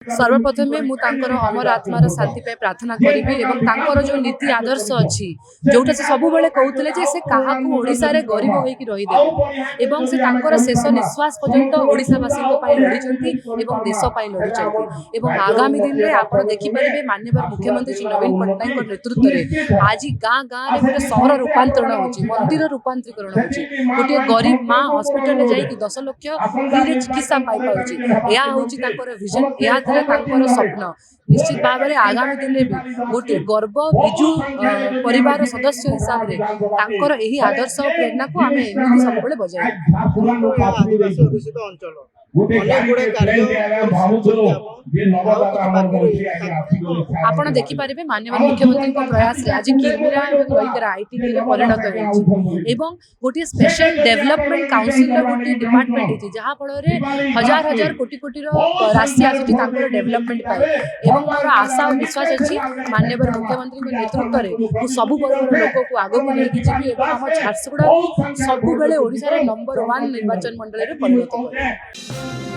सर्वप्रथमे अमर आत्मार शांति पे प्रार्थना करी जो नीति आदर्श अच्छी जोटा से सब बेले कहते से क्या ओडिशा रे गरीब होइकी रहीदेवे से शेष निश्वास पर्यंत ओडिशावासी लड़ी देश लड़ी आगामी दिन में आप देखिपारे माननीय मुख्यमंत्री श्री नवीन पट्टनायक नेतृत्व में आज गाँ गाँव गोटे सहर रूपांतरण होची मंदिर रूपांतरीकरण होची गोटे गरीब माँ हॉस्पिटल जाइए 10 लाख फ्री चिकित्सा पाई पाउची यह होची तांकर विजन यह स्वप्न निश्चित भाव में आगामी दिन में भी गोटे गर्व विजु परिवार सदस्य हिसाब से आदर्श प्रेरणा को आम एमती सब बजाय आप देखिपारे माननीय मुख्यमंत्री प्रयास आज किलमिरा आईटी परिणत हो गोटे स्पेशल डेवलपमेंट काउंसिल गोटे डिपार्टमेंट जहाँ फल हजार हजार कोटी कोटी राशि आसूँ डेवलपमेंट मोर आशा और विश्वास अच्छी माननीय मुख्यमंत्री नेतृत्व में सब वर्ग लोक को आग को लेकिन जी आम झारसुगुड़ा सब ओडिशा नंबर 1 निर्वाचन मंडल में परिणत कर।